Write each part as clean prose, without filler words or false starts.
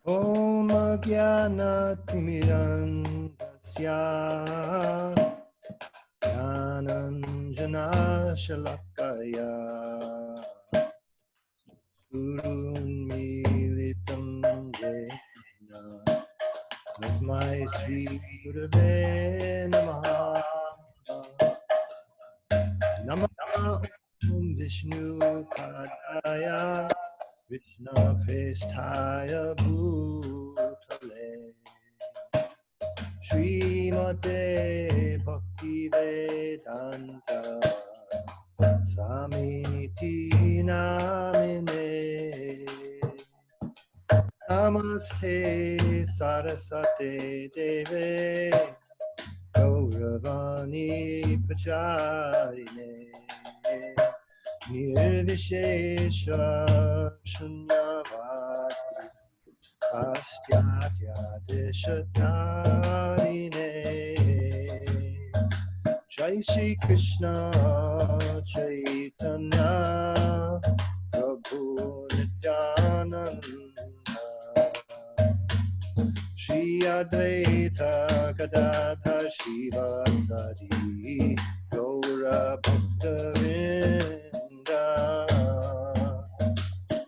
Om Jnana Timirandasya Jnananjana Shalakaya Surunmilitam Jena Tasmai Sri Gurave Namaha Namaha Om Vishnu Padaya Krishna Prestaya Bhutale Srimate Bhakti Vedanta Samiti Namine Namaste Sarasate Deve Gauravani Pacharine Nirvishesha Shunyavadi Astya Deshatarine Jai Shri Krishna Chaitanya Prabhu Nityananda Shri Advaita Gadadhar Shivasadi Gaura Bhakta Vrinda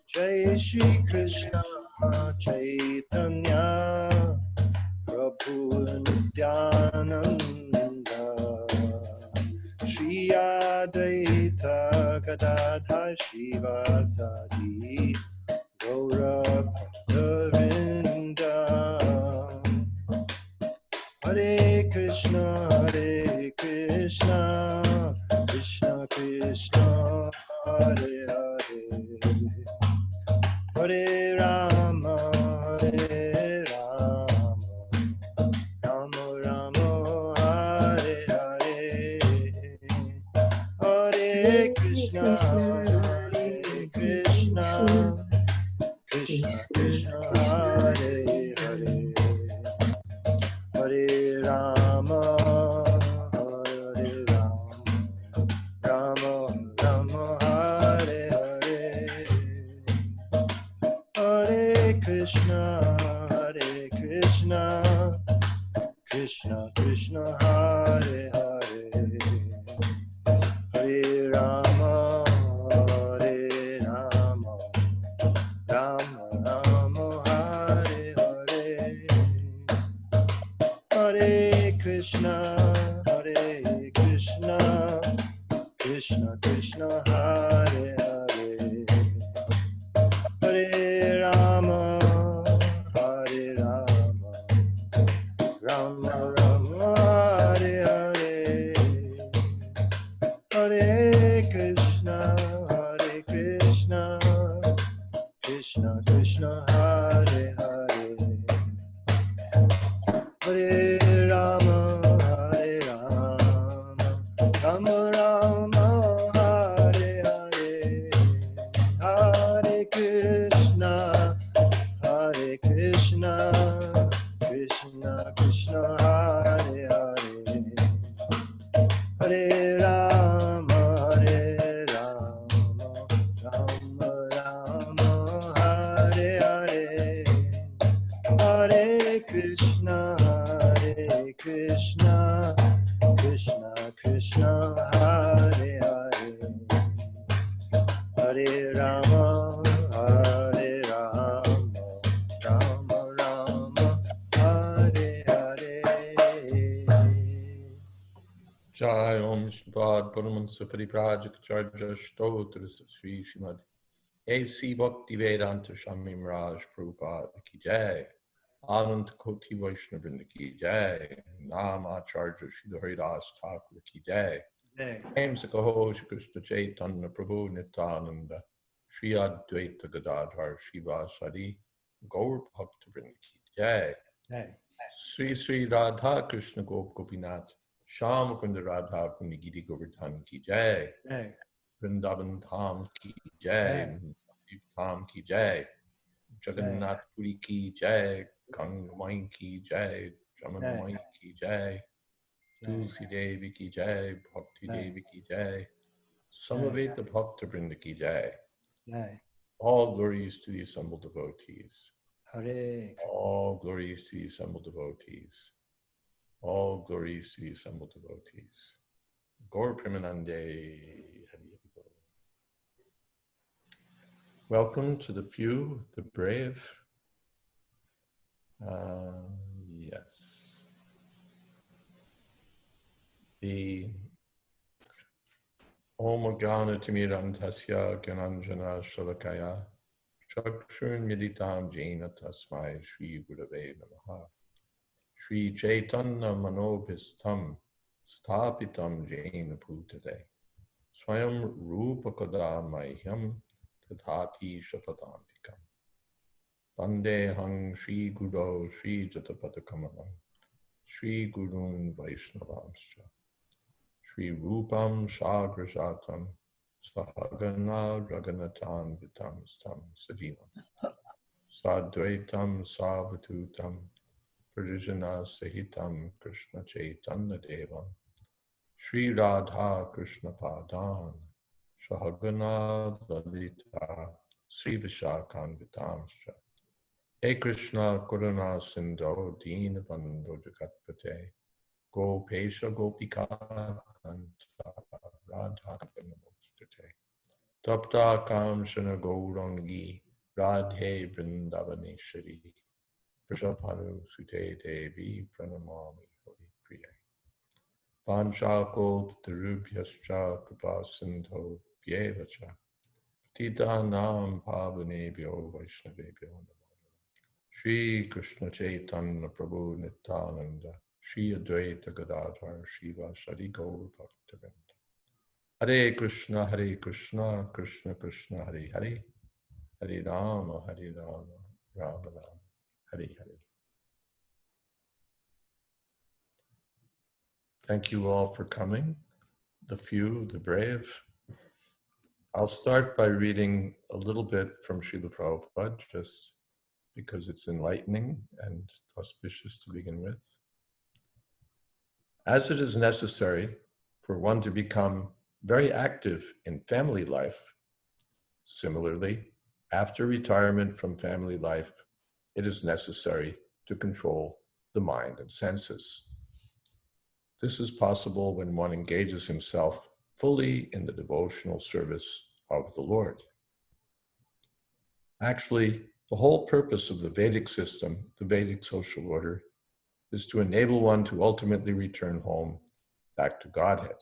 Jai Shri Krishna Chaitanya Prabhu Nityananda Shri Advaita Gadadhar Shivasadi Gaura Bhakta Hare Krishna, Krishna Krishna, Hare Hare, Hare Rama, Rama Rama, Hare Hare, Hare Krishna, Krishna Krishna, Hare Hare. Hare Rama, Hare Rama, Rama Hare Hare, Hare Krishna, Krishna Krishna, Hare Hare, Hare Rama, Rama Rama, Hare Hare. Hare Krishna, Krishna Krishna, Hare Hare, Hare Rama, Rama Rama, Hare Hare, Hare Krishna, Krishna Krishna, Hare Hare, Hare Rama, Rama Rama, Hare Hare, Hare Krishna, Krishna Krishna, Hare Hare, Hare Rama, Rama Rama, Hare Hare, Hare Krishna, Krishna Krishna, Hare Hare, Hare Rama, Rama Rama, Hare Hare. Jai Om Shripad Paramahansa Paripurajaka Stotra Sri Srimad A.C. Bhakti Vedanta Swami Maharaj Prabhupada Ki Jai, Anand Koti Vaishnavrinda Ki Jai, Nam Acharya Srila Haridas Thakur Ki Jai, Aim Sakaho Shri Krishna Chaitanya Prabhu Nityananda, Shri Advaita Gadadhar Shivasadi, Gaur Bhaktavrinda Ki Jai, Sri Sri Radha Krishna Gop Gopinath, Sham Kunda Radha Kundi Giri Govardhan Ki Jai, Vrindavan Dham Ki Jai, Dham Ki Jai, Jagannath Puri Ki Jai, Gangamai Ki Jai, Jamanamai Ki Jai, Tulsi Devi Ki Jai, Bhakti Devi Ki Jai, Samaveta Bhakta Vrinda Ki Jai. All glories to the assembled devotees. Hare All glories to the assembled devotees. All glories to the assembled devotees. Gaur Premanande. Welcome to the few, the brave. Yes. The Om Gana Timirantasya Gananjana Shalakaya Chakshun Miditam Jaina Tasmai Shri Gurave Namaha Shri Chaitanya Manobhistam Stapitam Jaina Bhutale Swayam Rupakada Mahyam Tadhati Shapadantikam Vandehang Shri Guru Shri Jatapatakamanam Shri Gurun Vaishnavamscha Shri Rupam Shagrajatam Sahagana Raganatan Vitam Stam Sajivam Sadvaitam Savatutam Parijana Sahitam Krishna Chaitanya Devam Shri Radha Krishna Padan Sahagana Lalita Sri Vishakhan Vitamscha He Krishna Karuna Sindho Deen Bandho Jagatpate Gopesha Gopika Kanta Radha Namostute Tapta Kamshana Gaurangi Radhe Vrindavaneshwari Prashapanu Sute Devi Pranamami Hori Priya Vanchakol Tarubhyascha Kripa Sindho Bhyevacha Titanam Pavanebhyo Vaishnavebhyo Namo Shri Krishna Chaitanya Prabhu Nityananda Shri Advaita Gadadhar Shiva Shri Gaur Bhaktivinoda Hare Krishna Krishna Krishna Hare Hare Hare Rama Rama Rama Hare Hare. Thank you all for coming, the few, the brave. I'll start by reading a little bit from Srila Prabhupada, just because it's enlightening and auspicious to begin with. As it is necessary for one to become very active in family life, similarly, after retirement from family life, it is necessary to control the mind and senses. This is possible when one engages himself fully in the devotional service of the Lord. Actually, the whole purpose of the Vedic system, the Vedic social order, is to enable one to ultimately return home back to Godhead.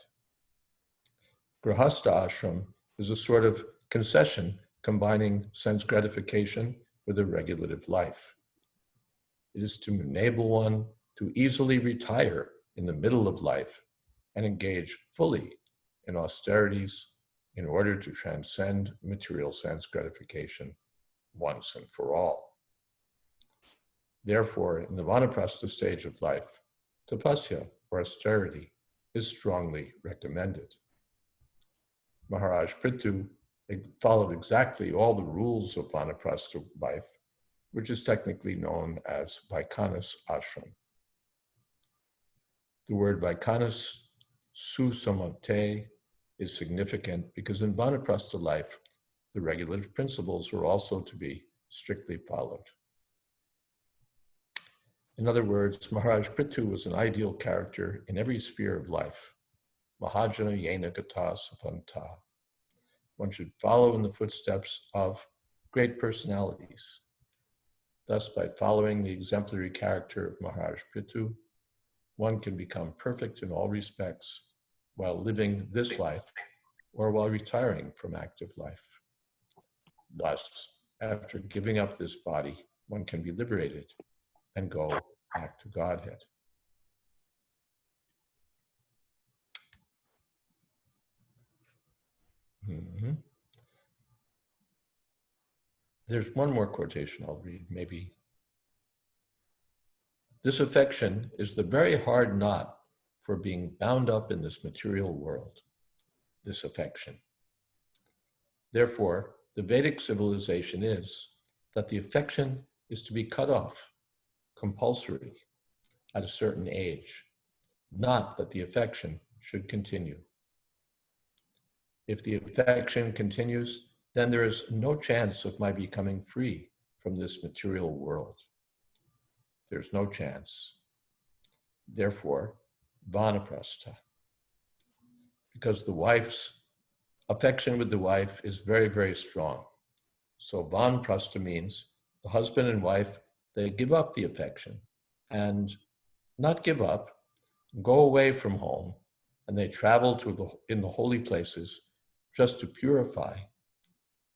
Grihastha ashram is a sort of concession combining sense gratification with a regulative life. It is to enable one to easily retire in the middle of life and engage fully in austerities in order to transcend material sense gratification once and for all. Therefore, in the Vanaprastha stage of life, tapasya, or austerity, is strongly recommended. Maharaj Prithu followed exactly all the rules of Vanaprastha life, which is technically known as Vaikanas ashram. The word Vaikanas, susamate, is significant because in Vanaprastha life, the regulative principles are also to be strictly followed. In other words, Maharaj Prithu was an ideal character in every sphere of life. Mahajana yena gata sapanta. One should follow in the footsteps of great personalities. Thus, by following the exemplary character of Maharaj Prithu, one can become perfect in all respects while living this life or while retiring from active life. Thus, after giving up this body, one can be liberated and go back to Godhead. Mm-hmm. There's one more quotation I'll read, maybe. This affection is the very hard knot for being bound up in this material world, this affection. Therefore, the Vedic civilization is that the affection is to be cut off, compulsory, at a certain age, not that the affection should continue. If the affection continues, then there is no chance of my becoming free from this material world. There's no chance. Therefore, Vanaprastha. Because the wife's affection with the wife is very, very strong. So Vanaprastha means the husband and wife, they give up the affection and not give up, go away from home, and they travel in the holy places just to purify.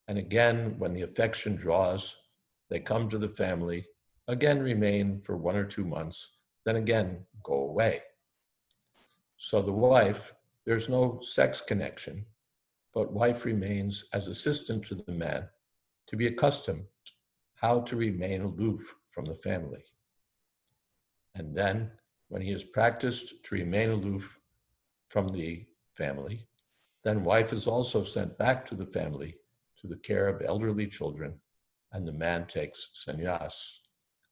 And again, when the affection draws, they come to the family, again remain for 1 or 2 months, then again go away. So the wife, there's no sex connection, but wife remains as assistant to the man to be accustomed how to remain aloof from the family. And then when he has practiced to remain aloof from the family, then wife is also sent back to the family to the care of elderly children, and the man takes sannyas,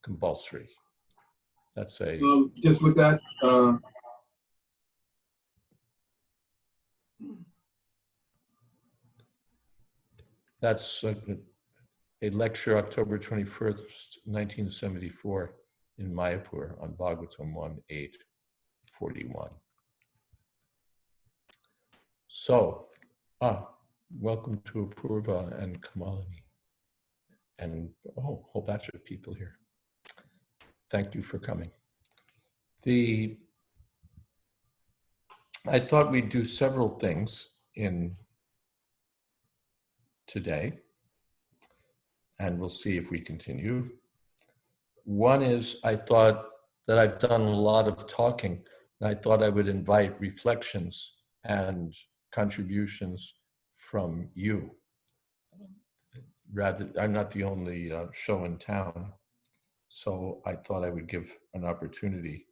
compulsory. That's just with that, that's a lecture October 21st, 1974 in Mayapur on Bhagavatam 1.8.41. So, welcome to Apurva and Kamalini. And a whole batch of people here. Thank you for coming. I thought we'd do several things in today, and we'll see if we continue. One is, I thought that I've done a lot of talking, and I thought I would invite reflections and contributions from you. Rather, I'm not the only show in town, so I thought I would give an opportunity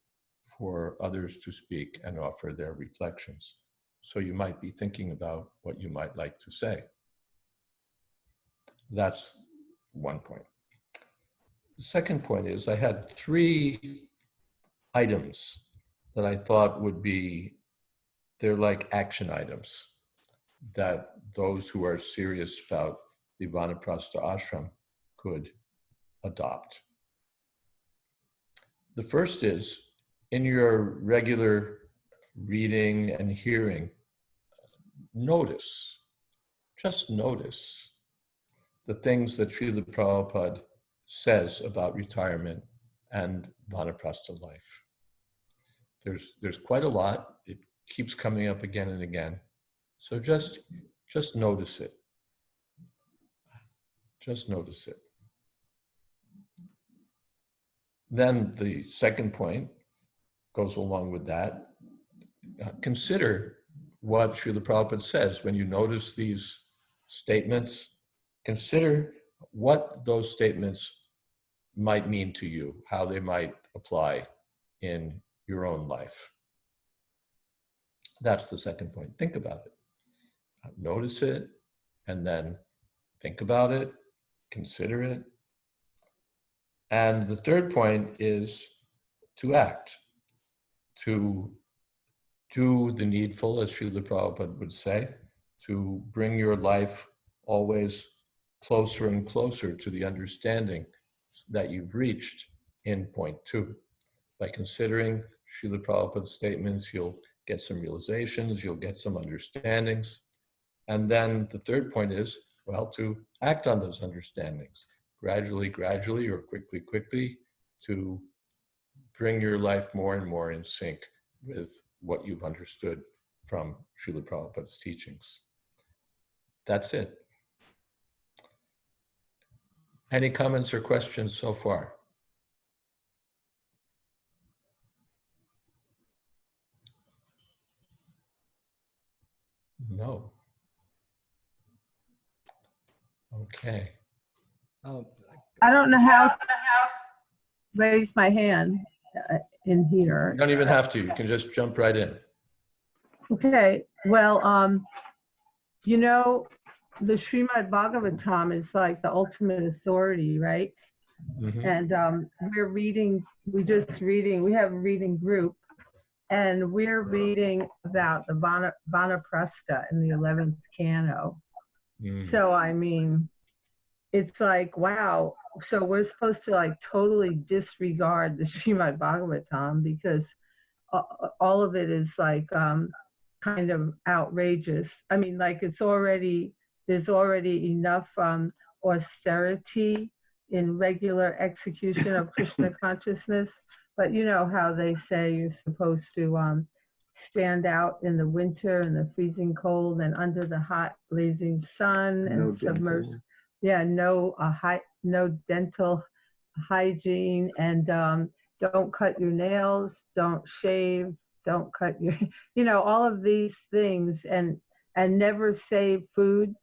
for others to speak and offer their reflections. So you might be thinking about what you might like to say. That's one point. The second point is I had 3 items that I thought would be, they're like action items that those who are serious about the Vanaprastha ashram could adopt. The first is, in your regular reading and hearing, just notice the things that Srila Prabhupada says about retirement and Vanaprastha life. There's quite a lot. It keeps coming up again and again. So just notice it. Just notice it. Then the second point goes along with that. Consider what Srila Prabhupada says. When you notice these statements, consider what those statements might mean to you, how they might apply in your own life. That's the second point. Think about it. Notice it, and then think about it, consider it. And the third point is to act, to do the needful, as Srila Prabhupada would say, to bring your life always closer and closer to the understanding that you've reached in point 2. By considering Srila Prabhupada's statements, you'll get some realizations, you'll get some understandings. And then the third point is, well, to act on those understandings, gradually, or quickly, to bring your life more and more in sync with what you've understood from Srila Prabhupada's teachings. That's it. Any comments or questions so far? No. Okay. I don't know how to raise my hand in here. You don't even have to. You can just jump right in. Okay. Well, you know, the Srimad Bhagavatam is like the ultimate authority, right? Mm-hmm. And we have a reading group, and we're reading about the Vanaprastha in the 11th canto. So, I mean, it's like, wow. So we're supposed to like totally disregard the Srimad Bhagavatam because all of it is like kind of outrageous. I mean, like there's already enough austerity in regular execution of Krishna consciousness. But you know how they say you're supposed to stand out in the winter and the freezing cold and under the hot blazing sun and submerged. Yeah, no dental hygiene and don't cut your nails, don't shave, don't cut your, all of these things and never save food.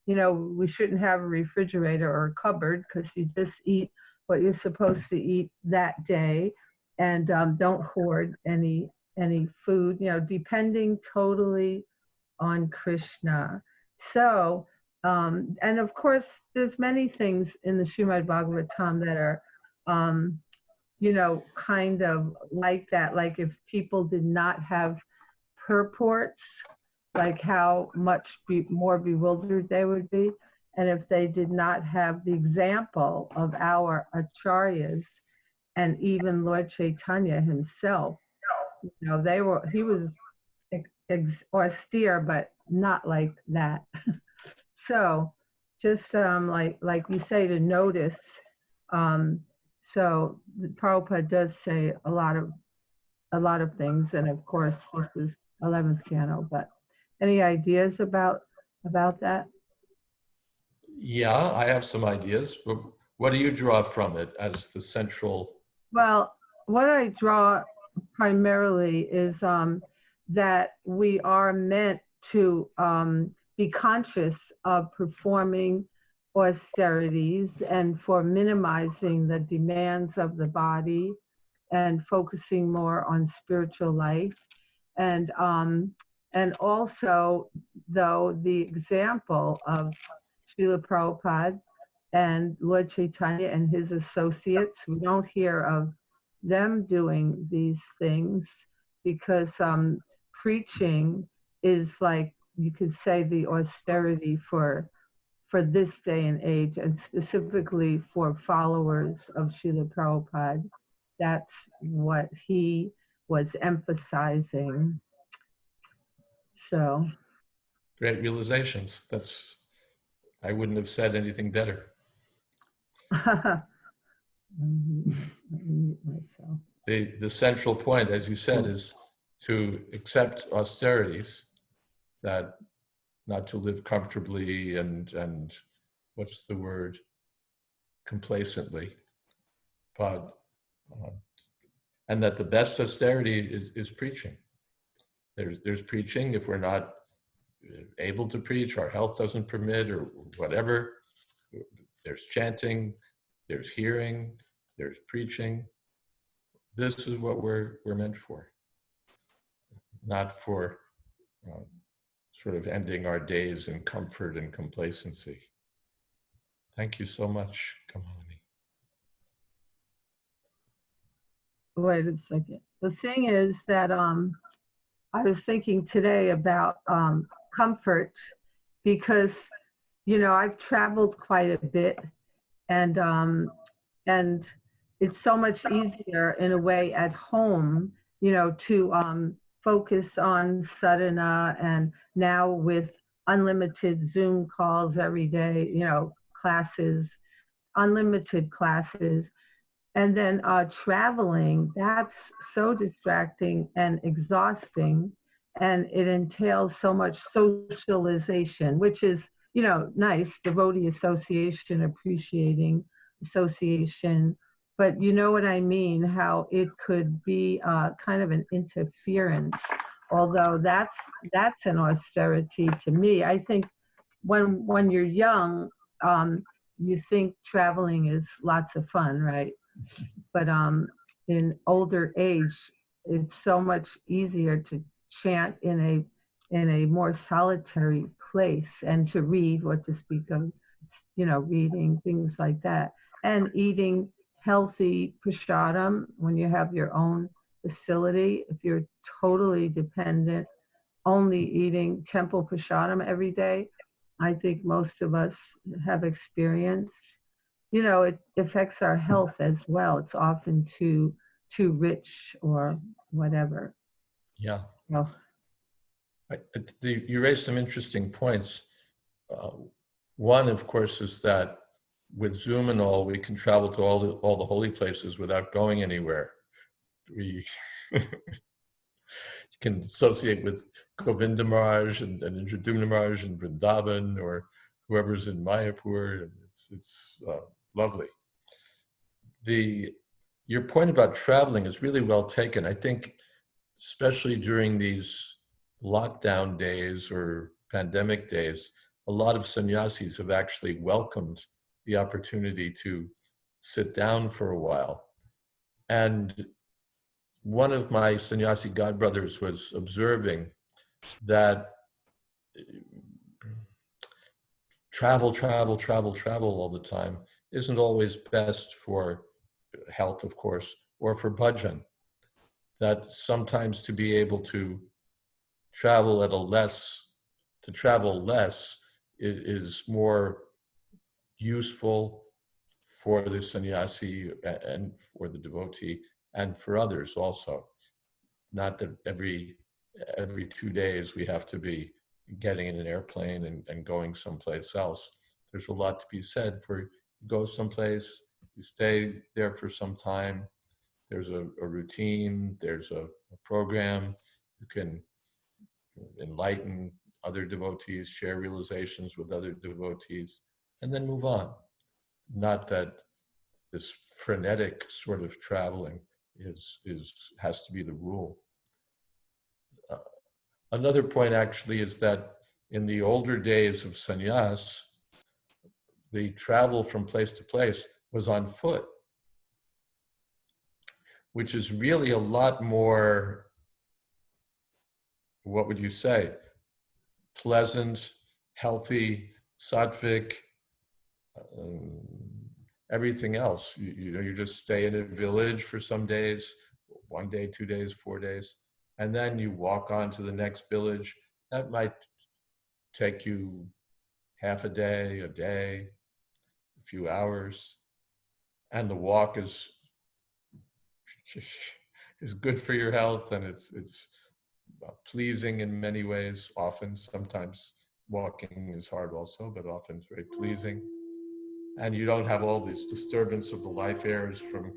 We shouldn't have a refrigerator or a cupboard because you just eat what you're supposed to eat that day and don't hoard any food, depending totally on Krishna. So, and of course, there's many things in the Srimad Bhagavatam that are um, kind of like that. Like if people did not have purports, like how much more bewildered they would be. And if they did not have the example of our acharyas and even Lord Chaitanya himself, he was austere, but not like that. So just like you say, to notice. Um, so Prabhupada does say a lot of things, and of course this is 11th canto. But any ideas about that? Yeah, I have some ideas. But what do you draw from it as the central? Well, what I draw primarily is that we are meant to be conscious of performing austerities and for minimizing the demands of the body and focusing more on spiritual life. And also, though, the example of Srila Prabhupada and Lord Chaitanya and his associates, we don't hear of them doing these things because preaching is like, you could say, the austerity for this day and age, and specifically for followers of Srila Prabhupada. That's what he was emphasizing. So Great realizations. I wouldn't have said anything better. The central point, as you said, is to accept austerities, that not to live comfortably and what's the word, complacently, but and that the best austerity is preaching. There's preaching. If we're not able to preach, our health doesn't permit, or whatever, there's chanting, there's hearing, there's preaching. This is what we're meant for, not for sort of ending our days in comfort and complacency. Thank you so much, Kamani. Wait a second. The thing is that I was thinking today about comfort because I've traveled quite a bit, and it's so much easier in a way at home, to focus on sadhana, and now with unlimited Zoom calls every day, classes, unlimited classes. And then traveling, that's so distracting and exhausting. And it entails so much socialization, which is, nice, devotee association, appreciating association. But you know what I mean, how it could be kind of an interference, although that's an austerity to me. I think when you're young, you think traveling is lots of fun, right? But in older age, it's so much easier to chant in a more solitary place and to read, what to speak of, reading, things like that, and eating healthy prasadam when you have your own facility. If you're totally dependent, only eating temple prasadam every day, I think most of us have experienced. You know, it affects our health as well. It's often too rich or whatever. Yeah. So, You raised some interesting points. One, of course, is that with Zoom and all, we can travel to all the holy places without going anywhere. We can associate with Govinda Maharaj and Indradyumna Maharaj in Vrindavan, or whoever's in Mayapur. And it's lovely. Your point about traveling is really well taken. I think, especially during these lockdown days or pandemic days, a lot of sannyasis have actually welcomed the opportunity to sit down for a while. And one of my sannyasi godbrothers was observing that travel all the time isn't always best for health, of course, or for bhajan. That sometimes to be able to travel less is more useful for the sannyasi and for the devotee and for others also. Not that every 2 days we have to be getting in an airplane and going someplace else. There's a lot to be said for you go someplace, you stay there for some time, there's a routine, there's a program, you can enlighten other devotees, share realizations with other devotees, and then move on. Not that this frenetic sort of traveling has to be the rule. Another point actually is that in the older days of sannyas, the travel from place to place was on foot, which is really a lot more, what would you say, pleasant, healthy, sattvic, everything else. You just stay in a village for some days, 1 day, 2 days, 4 days, and then you walk on to the next village. That might take you half a day, a few hours, and the walk is good for your health, and it's pleasing in many ways. Often, sometimes walking is hard also, but often it's very pleasing. And you don't have all this disturbance of the life airs from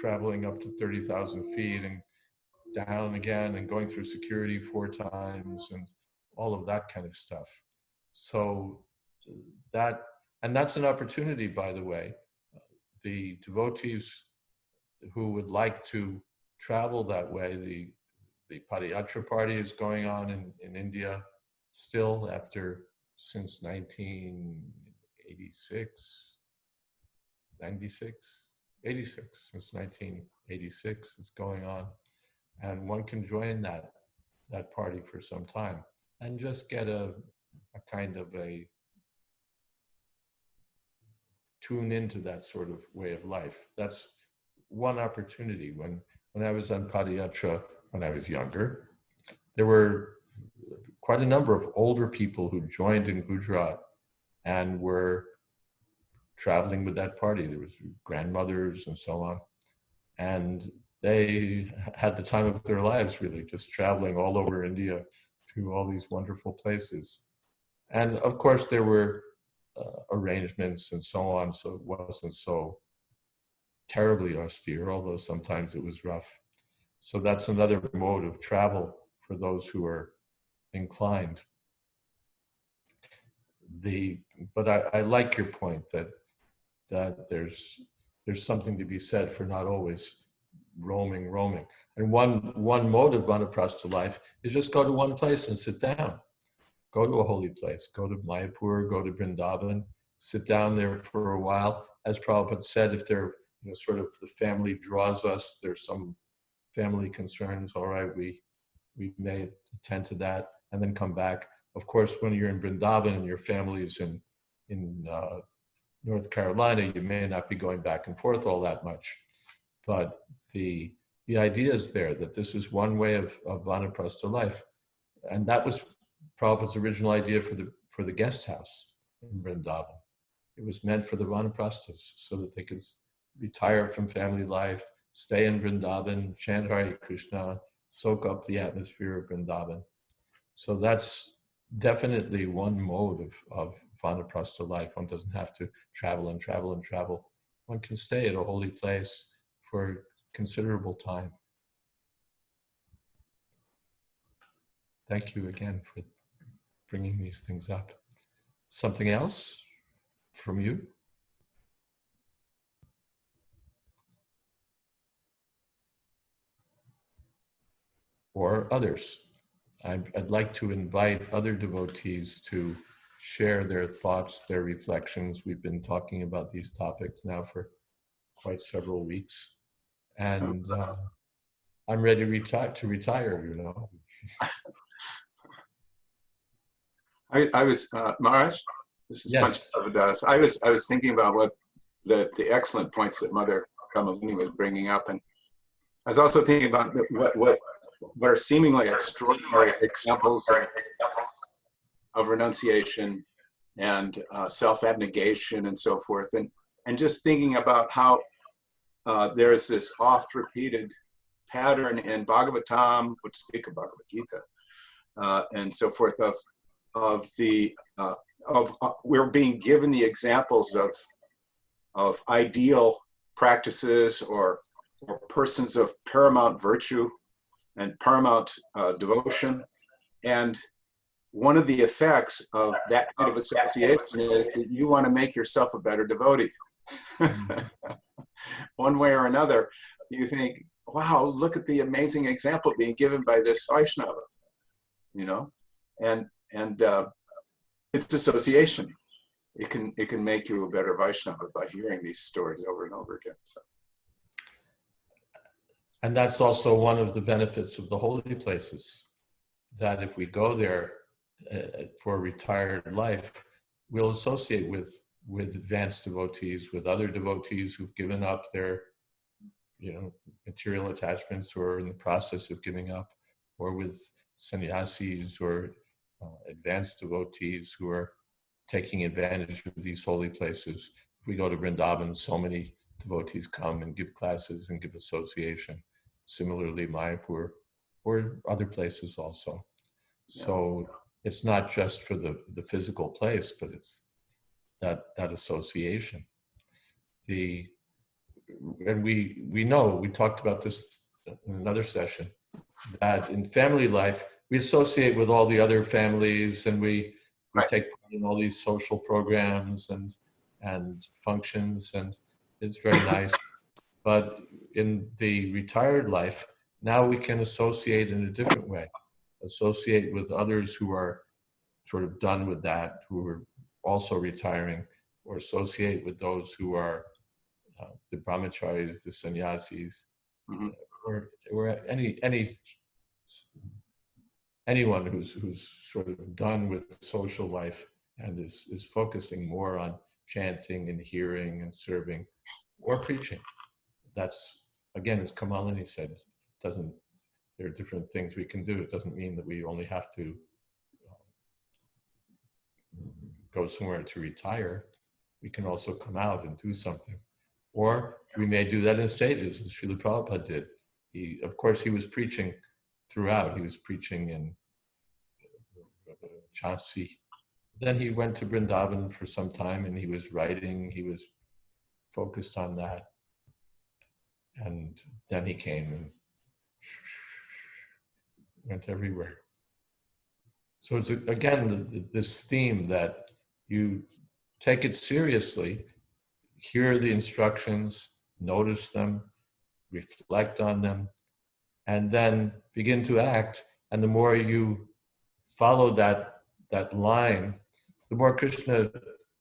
traveling up to 30,000 feet and down again and going through security 4 times and all of that kind of stuff. So that's an opportunity, by the way. The devotees who would like to travel that way, the Padayatra party is going on in India still since 86, since 1986 it's going on. And one can join that party for some time and just get a kind of a tune into that sort of way of life. That's one opportunity. When I was on Padayatra, when I was younger, there were quite a number of older people who joined in Gujarat and were traveling with that party. There was grandmothers and so on. And they had the time of their lives, really, just traveling all over India to all these wonderful places. And of course, there were arrangements and so on, so it wasn't so terribly austere, although sometimes it was rough. So that's another mode of travel for those who are inclined. But I like your point that there's something to be said for not always roaming. And one mode of Vanaprastha life is just go to one place and sit down. Go to a holy place. Go to Mayapur, go to Vrindavan, sit down there for a while. As Prabhupada said, if there, sort of the family draws us, there's some family concerns, all right, we may attend to that and then come back. Of course, when you're in Vrindavan and your family is in North Carolina, you may not be going back and forth all that much. But the idea is there that this is one way of Vanaprastha life. And that was Prabhupada's original idea for the guest house in Vrindavan. It was meant for the Vanaprasthas so that they could retire from family life, stay in Vrindavan, chant Hare Krishna, soak up the atmosphere of Vrindavan. So that's definitely one mode of Vanaprastha life. One doesn't have to travel and travel and travel. One can stay at a holy place for considerable time. Thank you again for bringing these things up. Something else from you? Or others? I'd like to invite other devotees to share their thoughts, their reflections. We've been talking about these topics now for quite several weeks. And I'm ready to retire, you know. I was, Maharaj, this is Yes. Panchavadas. I was thinking about what the excellent points that Mother Kamalini was bringing up. And I was also thinking about what are seemingly extraordinary examples of renunciation and self-abnegation and so forth. And just thinking about how there's this oft-repeated pattern in Bhagavatam, which speak of Bhagavad Gita, and so forth, of we're being given the examples of ideal practices or persons of paramount virtue and paramount devotion. And one of the effects of that kind of association is that you want to make yourself a better devotee. One way or another, you think, wow, look at the amazing example being given by this Vaishnava, you know? And it's association. It can make you a better Vaishnava by hearing these stories over and over again. So. And that's also one of the benefits of the holy places, that if we go there for a retired life, we'll associate with advanced devotees, with other devotees who've given up their, material attachments or are in the process of giving up, or with sannyasis or advanced devotees who are taking advantage of these holy places. If we go to Vrindavan, so many devotees come and give classes and give association. Similarly, Mayapur or other places also. So it's not just for the physical place, but it's that association. And we know, we talked about this in another session, that in family life, we associate with all the other families, and we take part in all these social programs and functions, and it's very nice. But in the retired life, now we can associate in a different way, associate with others who are sort of done with that, who are also retiring, or associate with those who are the brahmacharis, the sannyasis, or anyone who's sort of done with social life and is focusing more on chanting and hearing and serving or preaching. That's, again, as Kamalini said, there are different things we can do. It doesn't mean that we only have to go somewhere to retire. We can also come out and do something. Or we may do that in stages, as Srila Prabhupada did. Of course, he was preaching throughout. He was preaching in Jhansi. Then he went to Vrindavan for some time, and he was writing. He was focused on that. And then he came and went everywhere. So it's, again, this theme that you take it seriously, hear the instructions, notice them, reflect on them, and then begin to act. And the more you follow that line, the more Krishna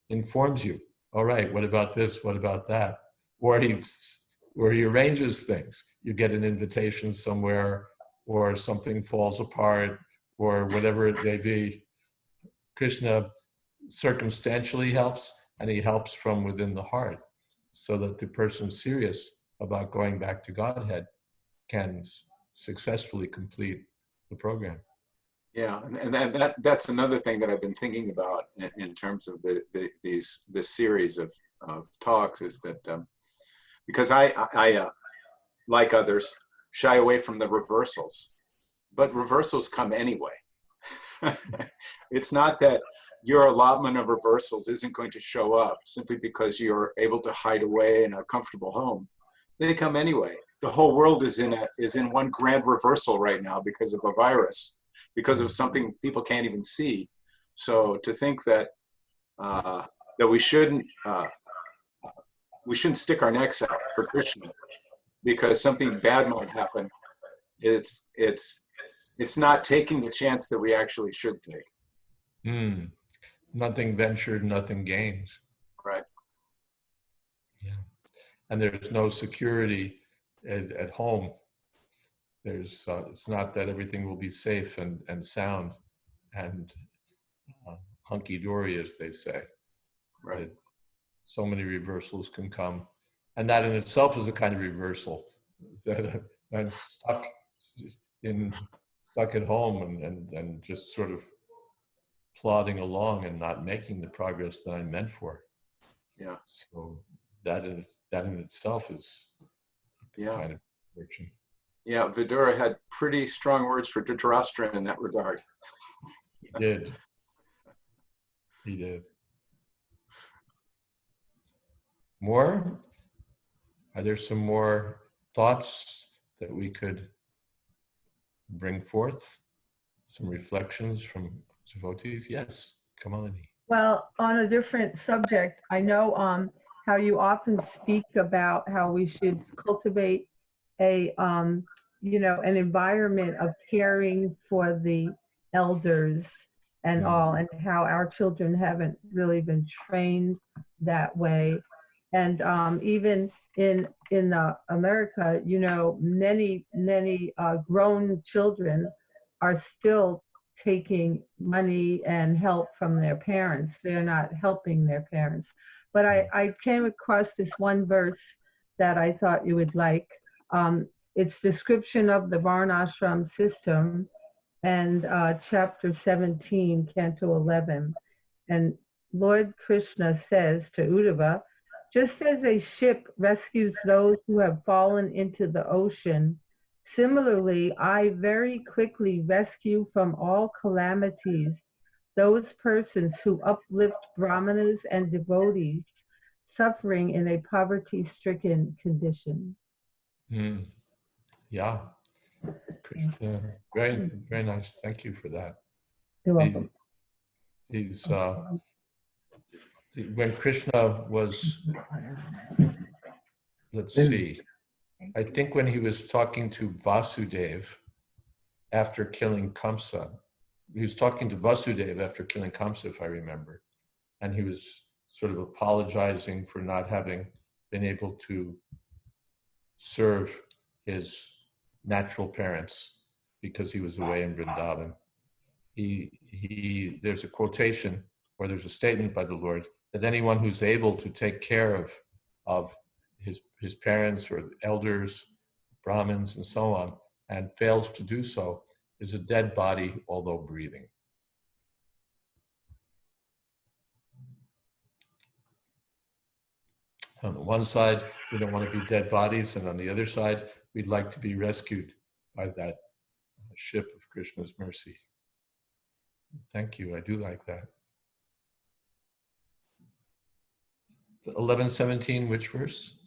informs you. All right, what about this? What about that? Or he arranges things. You get an invitation somewhere, or something falls apart, or whatever it may be. Krishna circumstantially helps, and he helps from within the heart, so that the person serious about going back to Godhead can successfully complete the program. Yeah, and that's another thing that I've been thinking about in terms of this series of talks is that because I like others shy away from the reversals, but reversals come anyway. It's not that your allotment of reversals isn't going to show up simply because you're able to hide away in a comfortable home. They come anyway. The whole world is in one grand reversal right now because of a virus, because of something people can't even see. So to think that that we shouldn't stick our necks out for Krishna because something bad might happen, it's not taking the chance that we actually should take. Nothing ventured, nothing gained. Right. Yeah. And there's no security at home. There's it's not that everything will be safe and sound and hunky-dory, as they say. Right. So many reversals can come. And that in itself is a kind of reversal. That I'm stuck at home and just sort of plodding along and not making the progress that I'm meant for. Yeah. So that in itself is kind of fortune. Yeah, Vidura had pretty strong words for Dhritarashtra in that regard. He did. He did. More? Are there some more thoughts that we could bring forth? Some reflections from devotees? Yes, come on. Well, on a different subject, I know how you often speak about how we should cultivate a an environment of caring for the elders and all, and how our children haven't really been trained that way. And even in America, many grown children are still taking money and help from their parents. They're not helping their parents. But I came across this one verse that I thought you would like. It's description of the Varnashram system and chapter 17, canto 11. And Lord Krishna says to Uddhava, just as a ship rescues those who have fallen into the ocean, similarly, I very quickly rescue from all calamities those persons who uplift brahmanas and devotees suffering in a poverty-stricken condition. Yeah. Krishna, very, very nice. Thank you for that. You're welcome. He's when Krishna was, let's see, I think when he was talking to Vasudeva after killing Kamsa, he was talking to Vasudeva after killing Kamsa, if I remember, and he was sort of apologizing for not having been able to serve his natural parents because he was away in Vrindavan. There's a quotation, or there's a statement by the Lord, that anyone who's able to take care of his parents or elders, Brahmins, and so on, and fails to do so, is a dead body, although breathing. On the one side, we don't want to be dead bodies, and on the other side, we'd like to be rescued by that ship of Krishna's mercy. Thank you, I do like that. 11:17, which verse?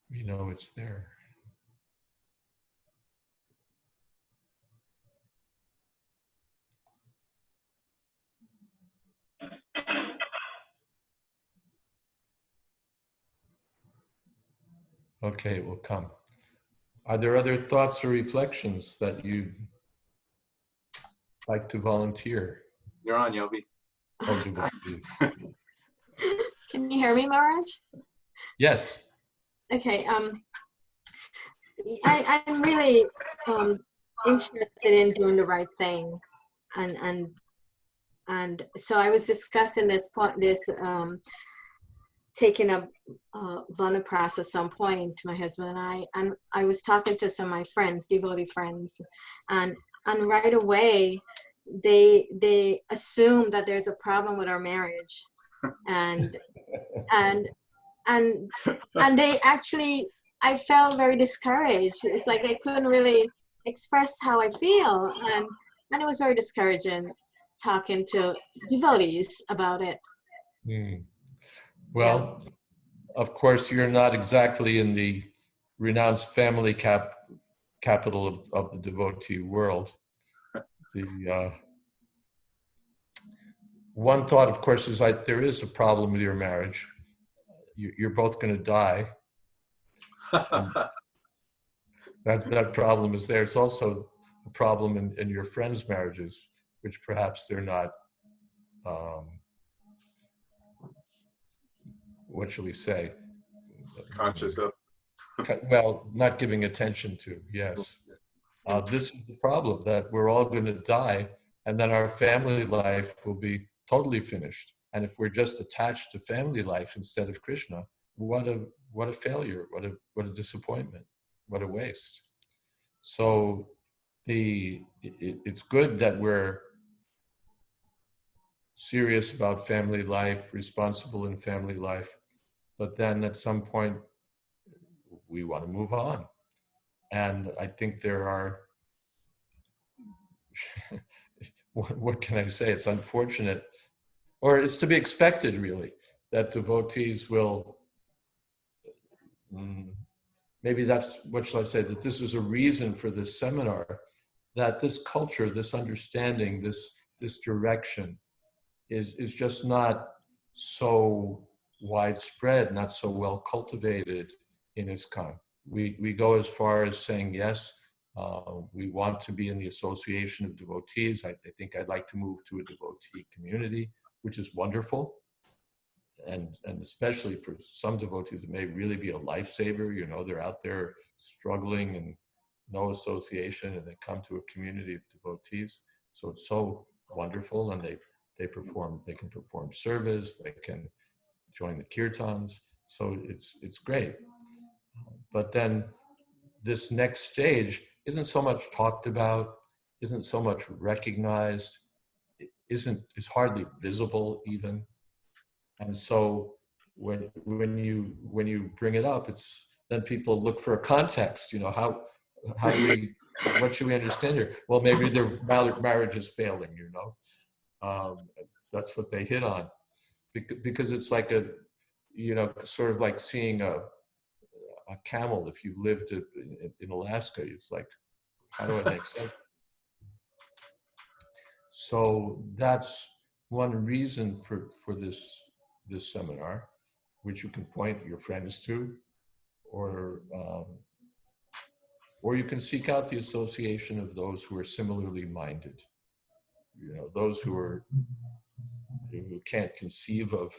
We know it's there. Okay, it will come. Are there other thoughts or reflections that you'd like to volunteer? You're on, Yogi. Oh, devotees. Can you hear me, Maharaj? Yes. Okay. I'm really interested in doing the right thing, and so I was discussing taking a Vanaprastha at some point, my husband and I was talking to some of my friends, devotee friends, and right away they assume that there's a problem with our marriage, and and and they actually, I felt very discouraged. It's like I couldn't really express how I feel, and it was very discouraging talking to devotees about it. Well, of course, you're not exactly in the renounced family capital of the devotee world. The one thought, of course, is like there is a problem with your marriage. You're both going to die. That problem is there. It's also a problem in your friends' marriages, which perhaps they're not, what shall we say? Conscious of. Well, not giving attention to, yes. This is the problem, that we're all going to die, and then our family life will be totally finished. And if we're just attached to family life instead of Krishna, what a failure, what a disappointment, what a waste. So it's good that we're serious about family life, responsible in family life, but then at some point we want to move on. And I think there are, what can I say? It's unfortunate, or it's to be expected, really, that devotees will, maybe that's, what shall I say, that this is a reason for this seminar, that this culture, this understanding, this direction is just not so widespread, not so well cultivated in ISKCON. We go as far as saying, yes, we want to be in the association of devotees. I think I'd like to move to a devotee community, which is wonderful. And especially for some devotees, it may really be a lifesaver. You know, they're out there struggling and no association, and they come to a community of devotees. So it's so wonderful, and they can perform service, they can join the kirtans. So it's great. But then this next stage isn't so much talked about, isn't so much recognized, is hardly visible even. And so when you bring it up, it's then people look for a context. You know, how do we, what should we understand here? Well, maybe their marriage is failing. You know, that's what they hit on, because it's like a, you know, sort of like seeing a camel. If you've lived in Alaska, it's like, how do I make sense? So that's one reason for this seminar, which you can point your friends to, or you can seek out the association of those who are similarly minded. You know, those who can't conceive of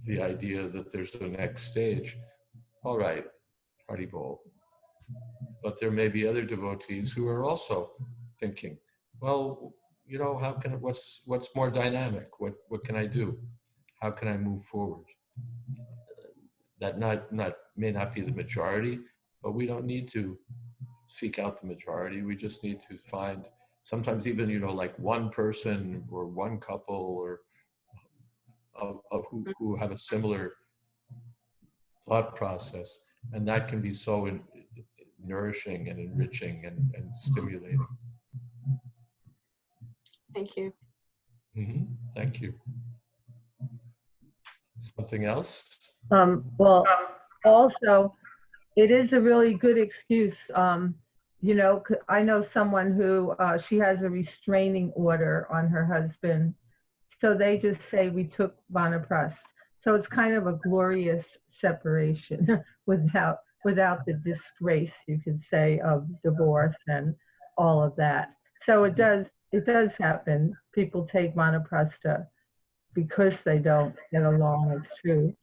the idea that there's the next stage. All right, Hardy Bol. But there may be other devotees who are also thinking, well, you know, what's more dynamic? What can I do? How can I move forward? That may not be the majority, but we don't need to seek out the majority. We just need to find, sometimes even, you know, like one person or one couple or who have a similar thought process, and that can be so nourishing and enriching and stimulating. Thank you. Thank you. Something else? Well, also, it is a really good excuse. You know, I know someone who she has a restraining order on her husband, so they just say we took Vanaprastha. So it's kind of a glorious separation without the disgrace, you could say, of divorce and all of that. So it does happen. People take Vanaprastha because they don't get along. It's true,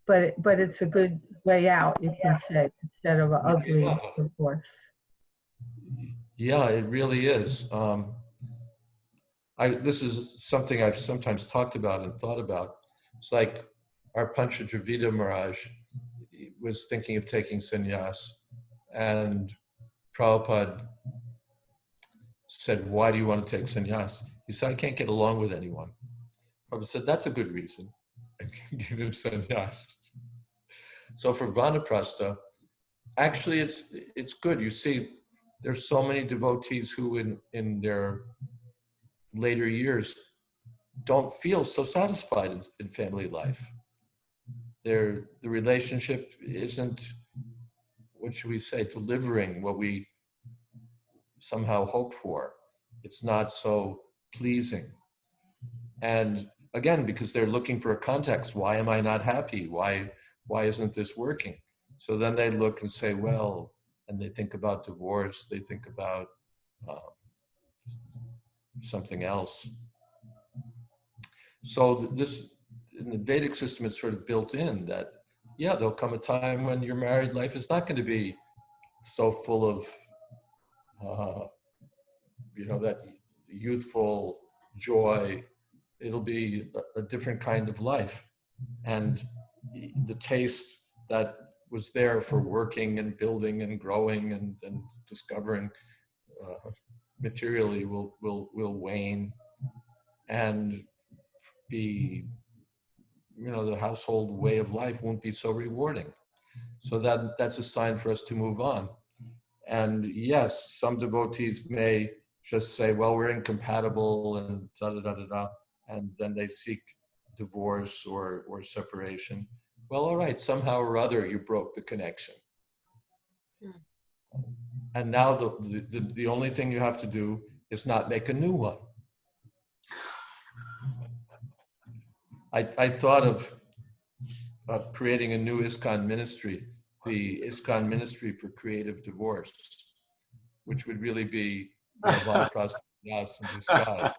but it's a good way out, you can say, instead of an ugly divorce. Yeah, it really is. This is something I've sometimes talked about and thought about. It's like our Pancha Dravida Maharaj was thinking of taking sannyas, and Prabhupada said, "Why do you want to take sannyas?" He said, "I can't get along with anyone." Prabhupada said, "That's a good reason," and give him sannyas. So for Vanaprastha, actually, it's good. You see, there's so many devotees who, in their later years, don't feel so satisfied in family life. The relationship isn't, what should we say, delivering what we somehow hope for. It's not so pleasing. And again, because they're looking for a context, why am I not happy? Why isn't this working? So then they look and say, well, and they think about divorce, they think about something else. So this, in the Vedic system, it's sort of built in that, yeah, there'll come a time when your married life is not going to be so full of, that youthful joy. It'll be a different kind of life. And the taste that was there for working and building and growing and discovering materially will wane, and be, the household way of life won't be so rewarding. So that's a sign for us to move on. And yes, some devotees may just say, well, we're incompatible and da-da-da-da-da, and then they seek divorce or separation. Well, all right, somehow or other you broke the connection. And now the only thing you have to do is not make a new one. I thought of creating a new ISKCON ministry, the ISKCON Ministry for Creative Divorce, which would really be Vanaprastha in disguise.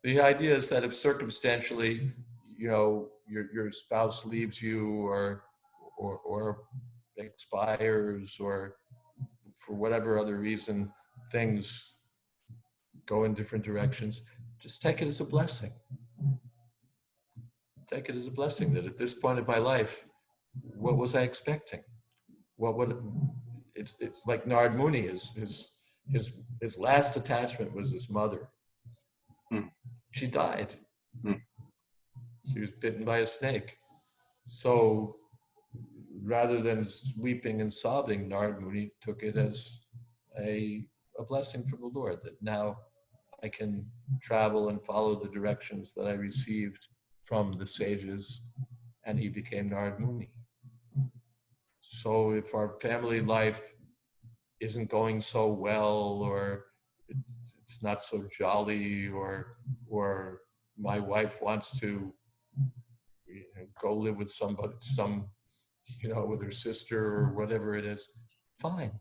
The idea is that if circumstantially, your spouse leaves you or expires, or for whatever other reason things go in different directions, just take it as a blessing. Take it as a blessing that at this point of my life, what was I expecting? It's like Narad Muni, his last attachment was his mother. She died. She was bitten by a snake. So rather than weeping and sobbing, Narad Muni took it as a blessing from the Lord, that now I can travel and follow the directions that I received from the sages, and he became Narad Muni. So if our family life isn't going so well, or it's not so jolly, or my wife wants to go live with somebody, with her sister or whatever it is, fine.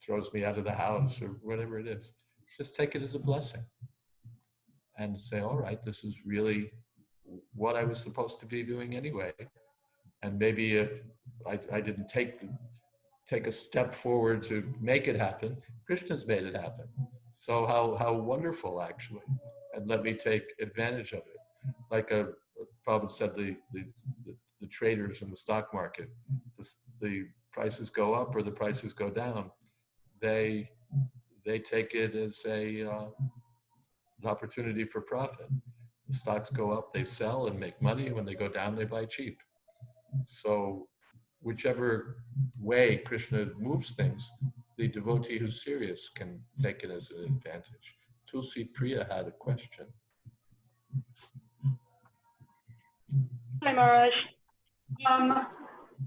Throws me out of the house or whatever it is. Just take it as a blessing and say, all right, this is really what I was supposed to be doing anyway. And maybe I didn't take a step forward to make it happen. Krishna's made it happen. So how wonderful, actually. And let me take advantage of it. Like Prabhupada said, the traders in the stock market, the prices go up or the prices go down. They take it as an opportunity for profit. The stocks go up, they sell and make money. When they go down, they buy cheap. So whichever way Krishna moves things, the devotee who's serious can take it as an advantage. Tulsi Priya had a question. Hi, Maharaj.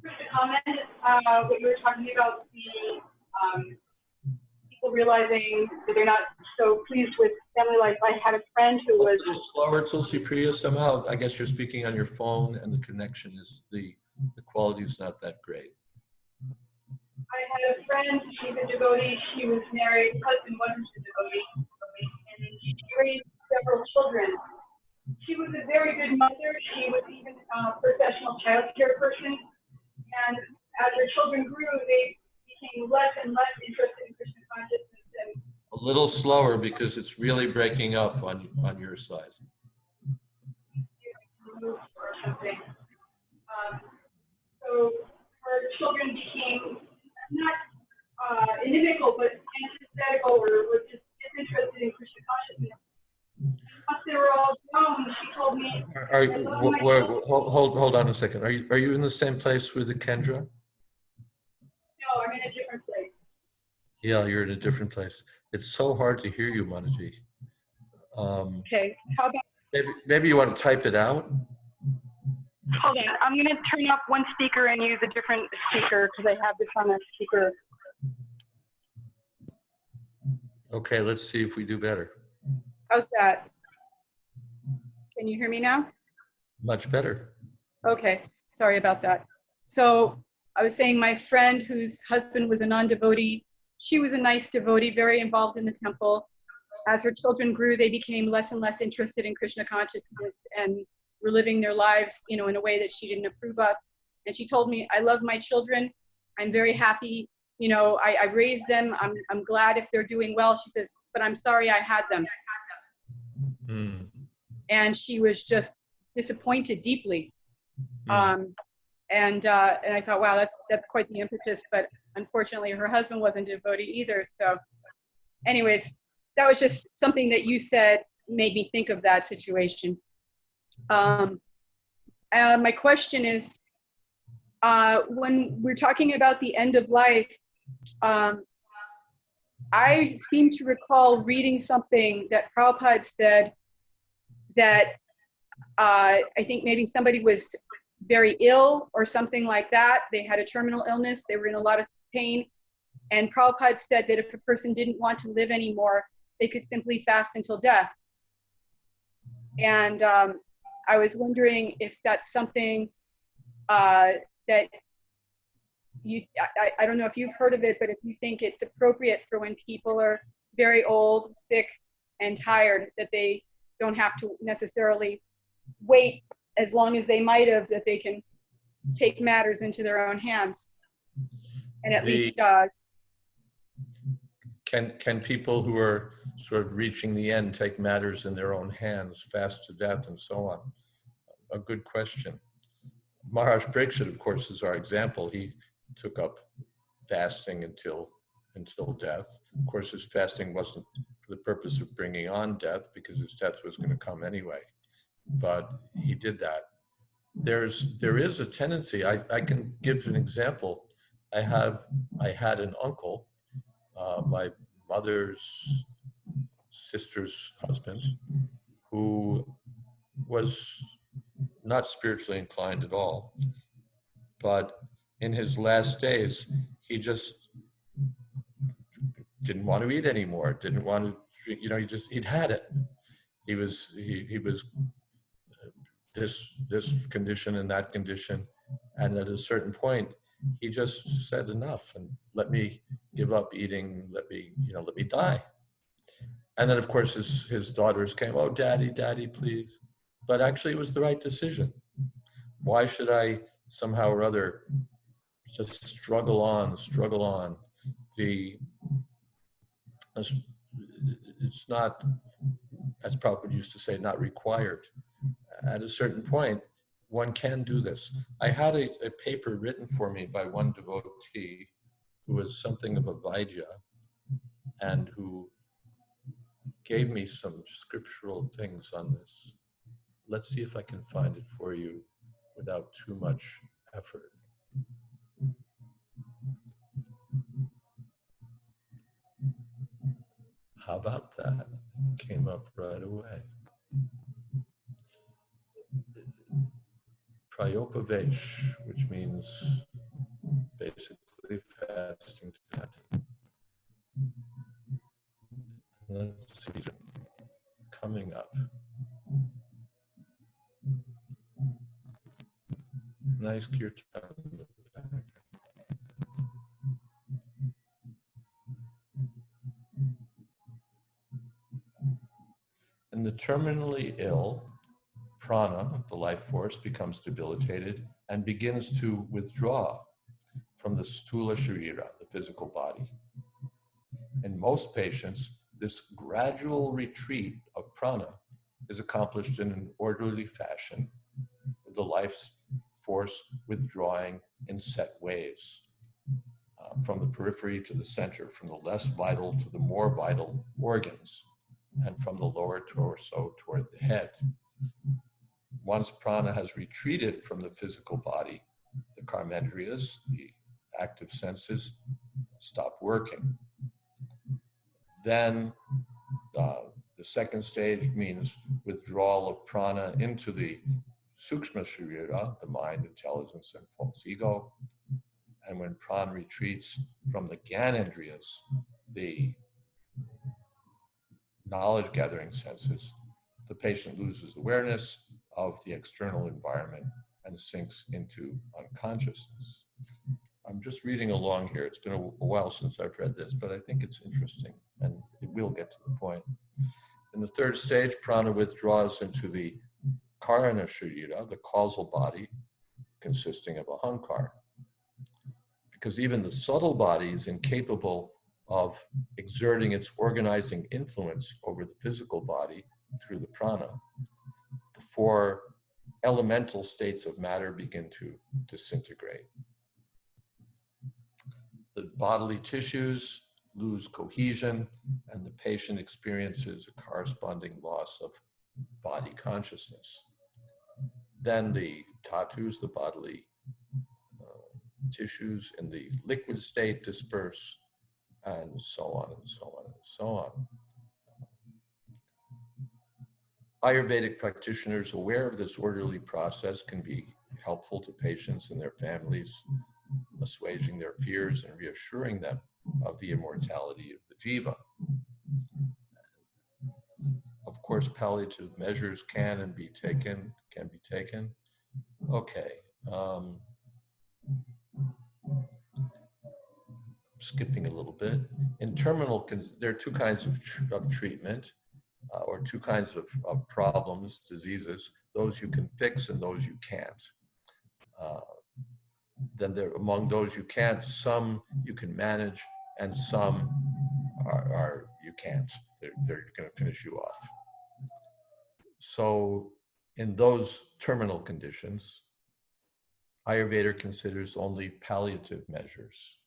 Just a comment, what you were talking about, the people realizing that they're not so pleased with family life. I had a friend who was... A little slower, Tulsi Priya. Somehow, I guess you're speaking on your phone and the connection is, the quality is not that great. I had a friend, she's a devotee, she was married, husband wasn't a devotee, and she raised several children. She was a very good mother. She was even a professional child care person. And as her children grew, they became less and less interested in Krishna consciousness. And A little slower because it's really breaking up on your side. or something. So her children became not inimical, but antithetical, or just disinterested in Krishna consciousness. Once they were all grown, she told me. Hold on a second. Are you in the same place with the Kendra? No, I'm in a different place. Yeah, you're in a different place. It's so hard to hear you, Manaji. Okay, how about? Maybe you want to type it out. Hold on, I'm going to turn off one speaker and use a different speaker because I have this on a speaker. Okay, let's see if we do better. How's that? Can you hear me now? Much better. Okay, sorry about that. So I was saying my friend whose husband was a non-devotee, she was a nice devotee, very involved in the temple. As her children grew, they became less and less interested in Krishna consciousness and were living their lives, in a way that she didn't approve of. And she told me, I love my children. I'm very happy. I raised them. I'm glad if they're doing well. She says, but I'm sorry I had them. And she was just disappointed deeply. And I thought, wow, that's quite the impetus. But unfortunately, her husband wasn't a devotee either. So anyways, that was just something that you said made me think of that situation. My question is, when we're talking about the end of life, I seem to recall reading something that Prabhupada said that I think maybe somebody was very ill or something like that. They had a terminal illness. They were in a lot of pain. And Prabhupada said that if a person didn't want to live anymore, they could simply fast until death. And I was wondering if that's something that I don't know if you've heard of it, but if you think it's appropriate for when people are very old, sick, and tired, that they don't have to necessarily wait as long as they might have, that they can take matters into their own hands. And at least can people who are sort of reaching the end take matters in their own hands, fast to death and so on? A good question. Maharaj Pariksit, of course, is our example. He took up fasting until death. Of course, his fasting wasn't for the purpose of bringing on death, because his death was going to come anyway. But he did that. There is a tendency. I can give an example. I had an uncle, my mother's sister's husband, who was not spiritually inclined at all. But in his last days, he just didn't want to eat anymore. Didn't want to drink. He'd had it. He was this condition and that condition, and at a certain point, he just said enough and let me give up eating. Let me die. And then, of course, his daughters came. Oh, daddy, please. But actually, it was the right decision. Why should I somehow or other just struggle on? It's not, as Prabhupada used to say, not required. At a certain point, one can do this. I had a paper written for me by one devotee who was something of a Vaidya and who gave me some scriptural things on this. Let's see if I can find it for you without too much effort. How about that? Came up right away. Prayopavesh, which means basically fasting to death. Let's see, coming up. Nice kirtan in the back. In the terminally ill, prana, the life force, becomes debilitated and begins to withdraw. from the Stula Sharira, the physical body. In most patients, this gradual retreat of prana is accomplished in an orderly fashion, with the life force withdrawing in set ways, from the periphery to the center, from the less vital to the more vital organs, and from the lower torso toward the head. Once prana has retreated from the physical body, the karmendriyas, the active senses, stop working. Then the second stage means withdrawal of prana into the sukshma sharira, the mind, intelligence, and false ego. And when prana retreats from the gyanendriyas, the knowledge-gathering senses, the patient loses awareness of the external environment and sinks into unconsciousness. I'm just reading along here. It's been a while since I've read this, but I think it's interesting, and it will get to the point. In the third stage, prana withdraws into the karana sharira, the causal body, consisting of ahankar. Because even the subtle body is incapable of exerting its organizing influence over the physical body through the prana, the four elemental states of matter begin to disintegrate. The bodily tissues lose cohesion, and the patient experiences a corresponding loss of body consciousness. Then the tatus, the bodily tissues in the liquid state, disperse, and so on and so on and so on. Ayurvedic practitioners aware of this orderly process can be helpful to patients and their families, assuaging their fears and reassuring them of the immortality of the jiva. Of course, palliative measures can be taken. Okay. Skipping a little bit. In terminal, there are two kinds of treatment, or two kinds of problems, diseases, those you can fix and those you can't. Then there, among those you can't, some you can manage and some are you can't. They're going to finish you off. So in those terminal conditions, Ayurveda considers only palliative measures.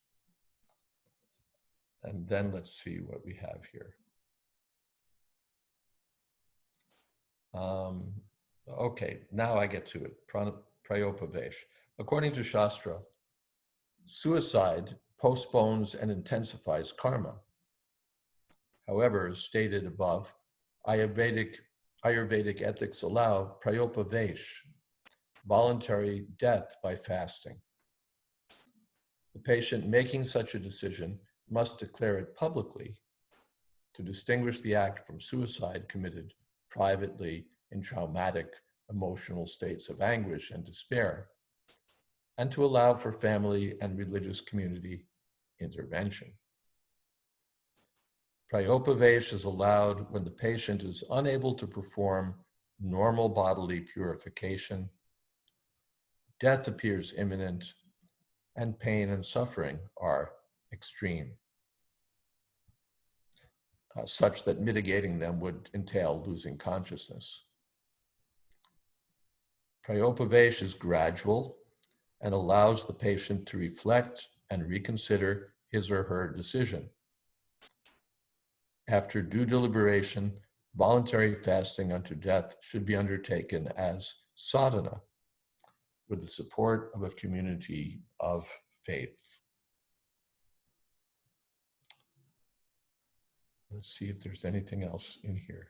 And then let's see what we have here. Okay, now I get to it. Prayopavesh. According to Shastra, suicide postpones and intensifies karma. However, as stated above, Ayurvedic ethics allow prayopavesh, voluntary death by fasting. The patient making such a decision must declare it publicly to distinguish the act from suicide committed privately in traumatic emotional states of anguish and despair, and to allow for family and religious community intervention. Prayopavesh is allowed when the patient is unable to perform normal bodily purification, death appears imminent, and pain and suffering are extreme, such that mitigating them would entail losing consciousness. Prayopavesh is gradual and allows the patient to reflect and reconsider his or her decision. After due deliberation, voluntary fasting unto death should be undertaken as sadhana, with the support of a community of faith. Let's see if there's anything else in here.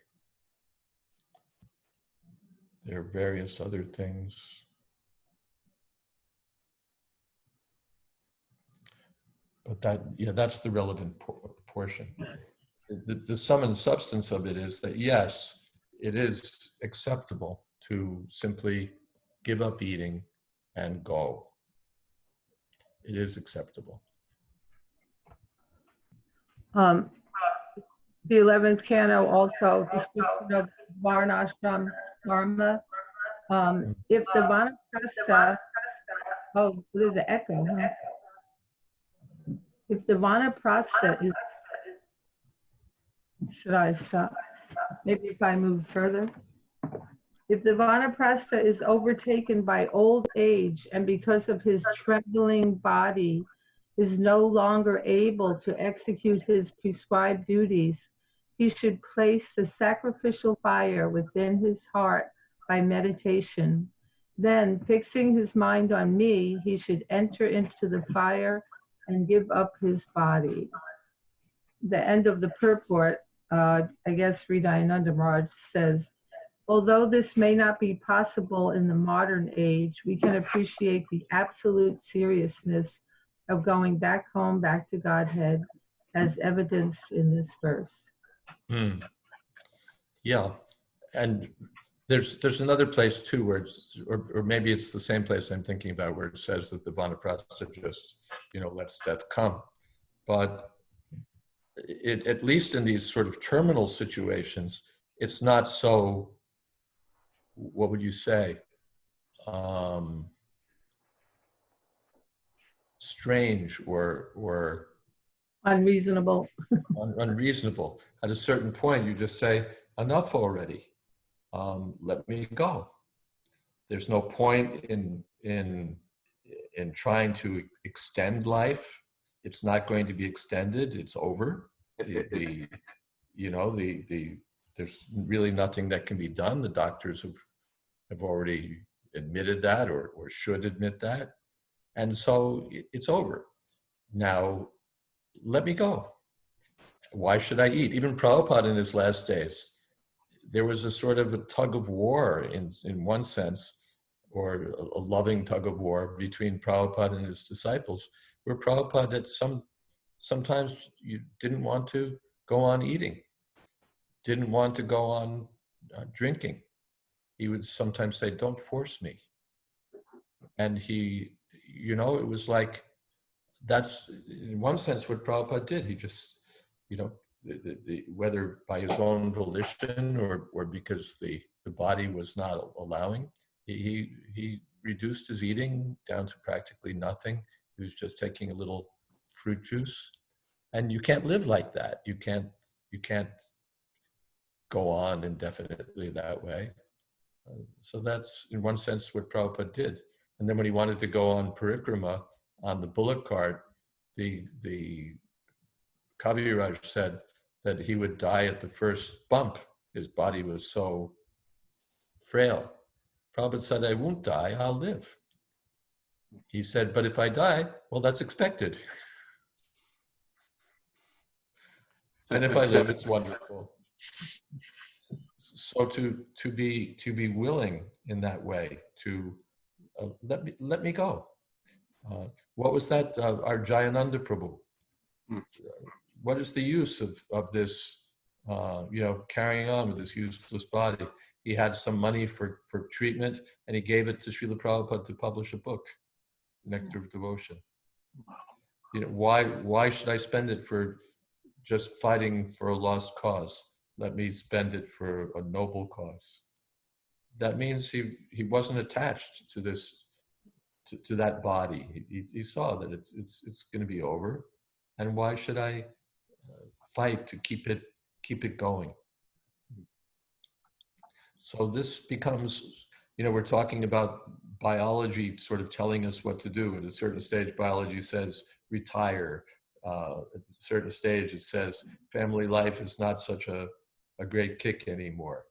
There are various other things. But that's the relevant portion. The sum and substance of it is that, yes, it is acceptable to simply give up eating and go. It is acceptable. The 11th canto also, description of Varnashram Dharma. If the Vanaprastha, oh, there's an echo, huh? If the Vanaprastha is, should I stop? Maybe if I move further. If the Vanaprastha is overtaken by old age and because of his trembling body is no longer able to execute his prescribed duties, he should place the sacrificial fire within his heart by meditation. Then, fixing his mind on me, he should enter into the fire and give up his body. The end of the purport, I guess Sri Dayananda Maharaj says, although this may not be possible in the modern age, we can appreciate the absolute seriousness of going back home, back to Godhead, as evidenced in this verse. Mm. Yeah, and there's another place too where it's, or maybe it's the same place I'm thinking about, where it says that the Vanaprastha just, lets death come. But it, at least in these sort of terminal situations, it's not so, what would you say, strange or Unreasonable. unreasonable. At a certain point, you just say, enough already. Let me go. There's no point in trying to extend life. It's not going to be extended. It's over. There's really nothing that can be done. The doctors have already admitted that, or should admit that, and so it's over. Now, let me go. Why should I eat? Even Prabhupada in his last days, there was a sort of a tug of war in one sense, or a loving tug of war between Prabhupada and his disciples, where Prabhupada sometimes you didn't want to go on eating, didn't want to go on drinking. He would sometimes say, don't force me. And he, it was like, that's in one sense what Prabhupada did. He just, whether by his own volition or because the body was not allowing, he reduced his eating down to practically nothing. He was just taking a little fruit juice, and you can't live like that. You can't go on indefinitely that way. So that's in one sense what Prabhupada did. And then when he wanted to go on parikrama on the bullock cart, the Kaviraj said that he would die at the first bump. His body was so frail. Prabhupada said, I won't die, I'll live. He said, but if I die, well, that's expected. And if I live, it's wonderful. So to be willing in that way to let me go. What was that? Our Jayananda Prabhu. What is the use of this? Carrying on with this useless body. He had some money for treatment, and he gave it to Srila Prabhupada to publish a book, Nectar of Devotion. Why should I spend it for just fighting for a lost cause? Let me spend it for a noble cause. That means he wasn't attached to this, to that body. He saw that it's going to be over, and why should I fight to keep it going? So this becomes, we're talking about biology sort of telling us what to do. At a certain stage, biology says retire. At a certain stage, it says family life is not such a great kick anymore.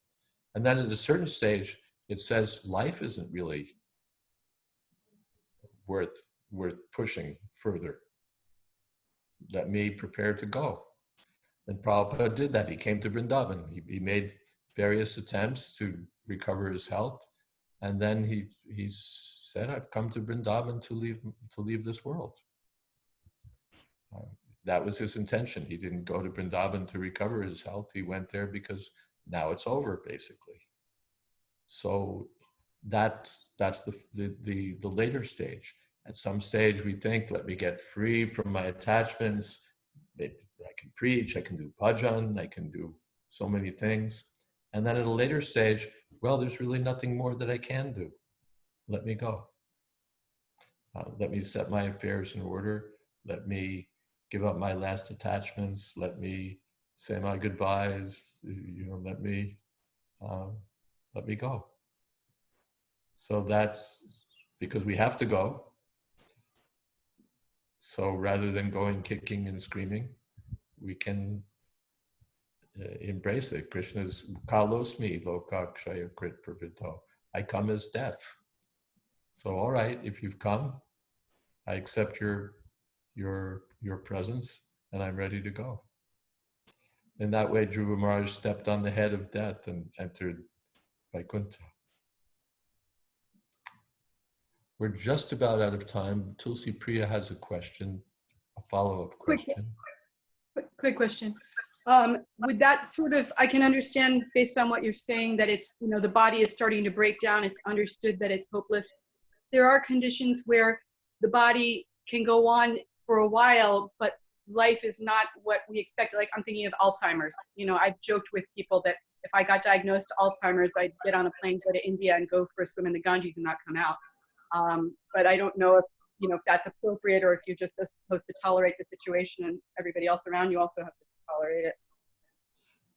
And then at a certain stage, it says life isn't really worth pushing further. Let me prepare to go. And Prabhupada did that. He came to Vrindavan. He made various attempts to recover his health. And then he said, I've come to Vrindavan to leave this world. That was his intention. He didn't go to Vrindavan to recover his health. He went there because now it's over, basically. So that's the later stage. At some stage, we think, let me get free from my attachments. I can preach, I can do bhajan, I can do so many things. And then at a later stage, well, there's really nothing more that I can do. Let me go. Let me set my affairs in order. Let me give up my last attachments. Let me say my goodbyes. Let me go. So that's because we have to go. So rather than going kicking and screaming, we can embrace it. Krishna's kalosmi lokakshaya krit pravito. I come as death. So all right, if you've come, I accept your presence, and I'm ready to go. In that way, Dhruva Maharaj stepped on the head of death and entered Vaikuntha. We're just about out of time. Tulsi Priya has a question, a follow-up question. Quick question. Would that sort of, I can understand based on what you're saying that it's, the body is starting to break down. It's understood that it's hopeless. There are conditions where the body can go on for a while, but life is not what we expect. Like I'm thinking of Alzheimer's. I've joked with people that if I got diagnosed Alzheimer's, I'd get on a plane, go to India and go for a swim in the Ganges and not come out. But I don't know if that's appropriate or if you're just supposed to tolerate the situation and everybody else around you also has to tolerate it.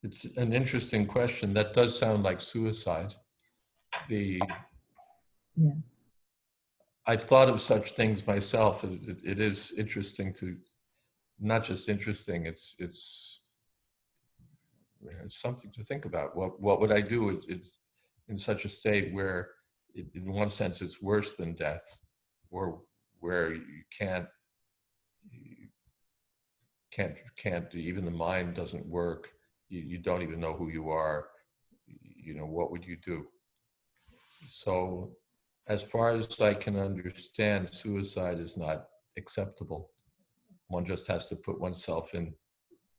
It's an interesting question. That does sound like suicide. I've thought of such things myself. It is interesting to, not just interesting, it's something to think about. What would I do in such a state where in one sense it's worse than death, or where you can't, even the mind doesn't work, you don't even know who you are, what would you do? So as far as I can understand, suicide is not acceptable. One just has to put oneself in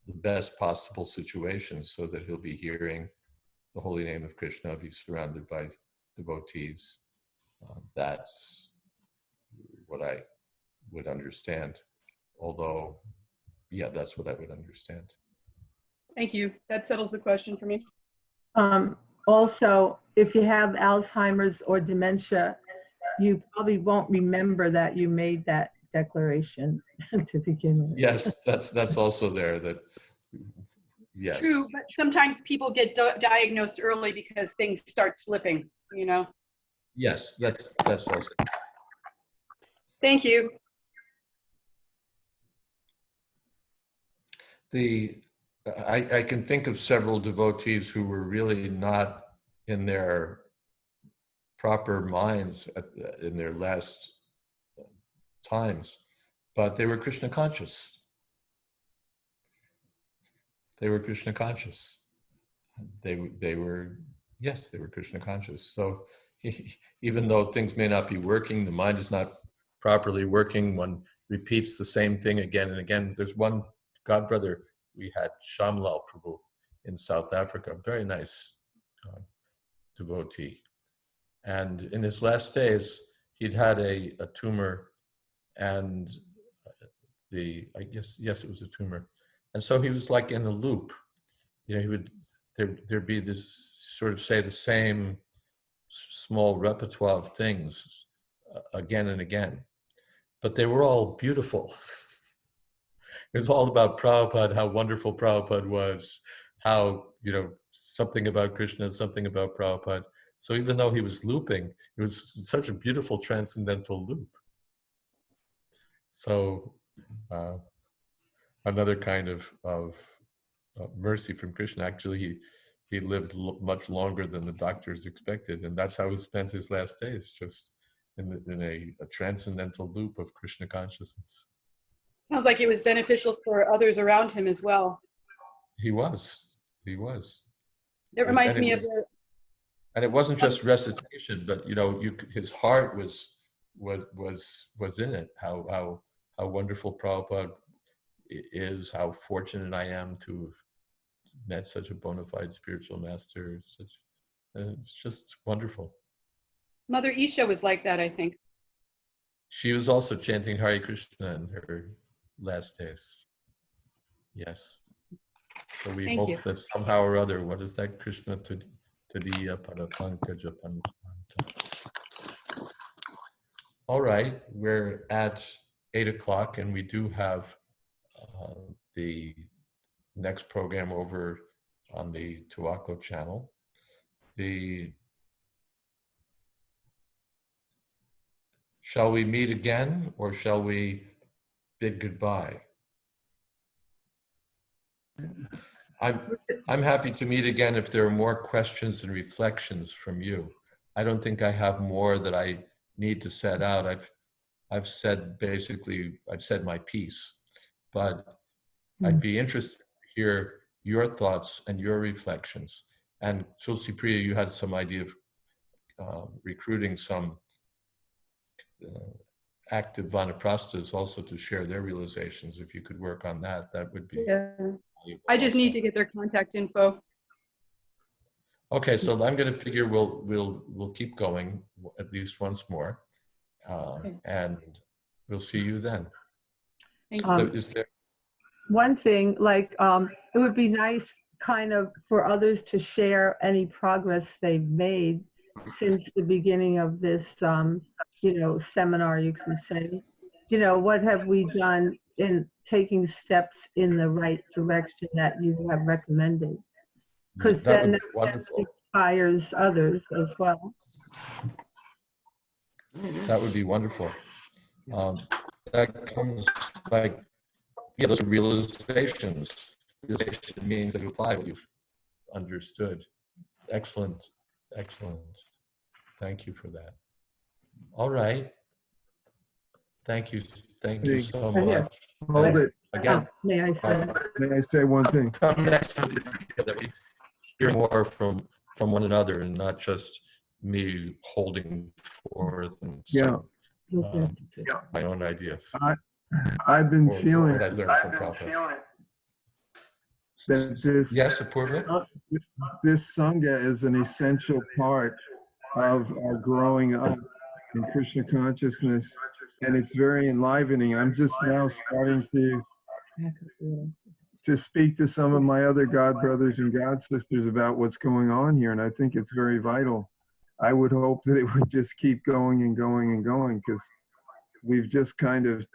the best possible situation so that he'll be hearing the holy name of Krishna, be surrounded by devotees. That's what I would understand. Although, yeah, that's what I would understand. Thank you. That settles the question for me. Also, if you have Alzheimer's or dementia, you probably won't remember that you made that declaration to begin with. Yes, that's also there. That yes. True, but sometimes people get diagnosed early because things start slipping. Yes, that's also. Thank you. I can think of several devotees who were really not in their proper minds in their last times, but they were Krishna conscious. They were Krishna conscious. They were Krishna conscious. So even though things may not be working, the mind is not properly working, one repeats the same thing again and again. There's one godbrother we had, Shamlal Prabhu, in South Africa, very nice devotee. And in his last days, he'd had a tumor, and it was a tumor. And so he was like in a loop. He would, there'd be this sort of say the same small repertoire of things again and again. But they were all beautiful. It was all about Prabhupada, how wonderful Prabhupada was, how, something about Krishna, something about Prabhupada. So even though he was looping, it was such a beautiful transcendental loop. So another kind of mercy from Krishna. Actually, he lived much longer than the doctors expected, and that's how he spent his last days, just in a transcendental loop of Krishna consciousness. Sounds like it was beneficial for others around him as well. He was. It reminds me of the. And it wasn't just recitation, but his heart was in it. How wonderful Prabhupada is. How fortunate I am to have met such a bona fide spiritual master. It's just wonderful. Mother Isha was like that, I think. She was also chanting Hare Krishna in her last days. Yes. So we hope that somehow or other, what is that? Krishna Tadiya Parapankaja Pananta. All right, we're at 8 o'clock, and we do have the next program over on the Tuaco channel. Shall we meet again, or shall we bid goodbye? I'm happy to meet again if there are more questions and reflections from you. I don't think I have more that I need to set out. I've said my piece, but I'd be interested to hear your thoughts and your reflections. And Tulsi Priya, you had some idea of recruiting some active Vanaprasthas also to share their realizations. If you could work on that, that would be. Yeah. I just need to get their contact info. Okay, so I'm going to figure we'll keep going at least once more, Okay. and we'll see you then. Thank So you. is there? One thing, like, it would be nice kind of for others to share any progress they've made since the beginning of this, seminar, you can say. What have we done in taking steps in the right direction that you have recommended? Because That then would be wonderful. inspires others as well. That would be wonderful. That comes like, those are realizations. Realization means that you apply what you've understood. Excellent, excellent. Thank you for that. All right. Thank you so much. Hold it. Again, May I say? May I say one thing? come next time that we hear more from one another and not just me holding forth and my own ideas. I've been Or feeling what I learned from Prabhupada. that Yes, Apurva? this Sangha is an essential part of our growing up in Krishna consciousness, and it's very enlivening. I'm just now starting to speak to some of my other God brothers and God sisters about what's going on here, and I think it's very vital. I would hope that it would just keep going and going and going, because we've just kind of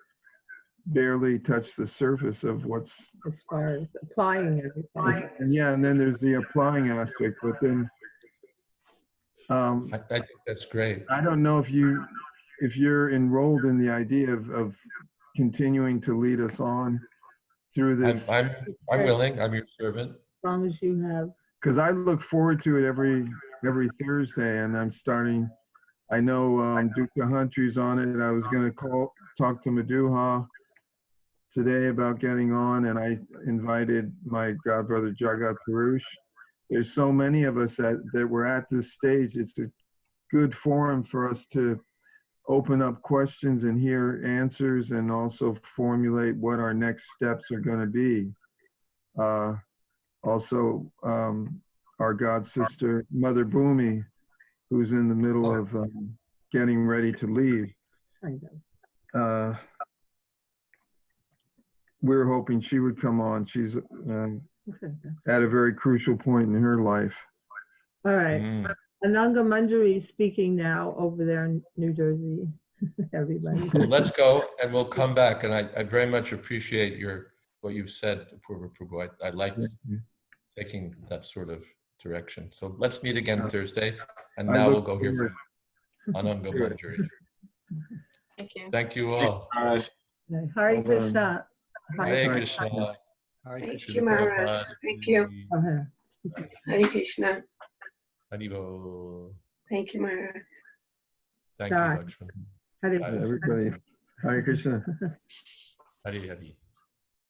barely touched the surface of what's As far as applying everything. yeah, and then there's the applying aspect, but then I think that's great. I don't know if you're enrolled in the idea of continuing to lead us on through this. I'm willing. I'm your servant. As long as you have. Because I look forward to it every Thursday, and I'm starting. I know Dukkha Huntry's on it. I was going to talk to Madhuha today about getting on, and I invited my godbrother Jagat Purush. There's so many of us that we're at this stage. It's a good forum for us to open up questions and hear answers, and also formulate what our next steps are going to be. Also, our God sister, Mother Bhumi, who's in the middle of getting ready to leave. We were hoping she would come on. She's at a very crucial point in her life. All right. Ananga Manjari speaking now over there in New Jersey. Everybody. Well, let's go, and we'll come back. And I very much appreciate what you've said, Apurva Prabhu. I liked taking that sort of direction. So let's meet again Thursday, and now we'll go hear from Ananga Manjari. Thank you. Thank you all. Hare Krishna. Hare Krishna. Thank you, Maharaj. Thank you. Hare Krishna. Haribo. Thank you, Maharaj. Thank you, Lakshman. Everybody. Hare Krishna. Hari Hari.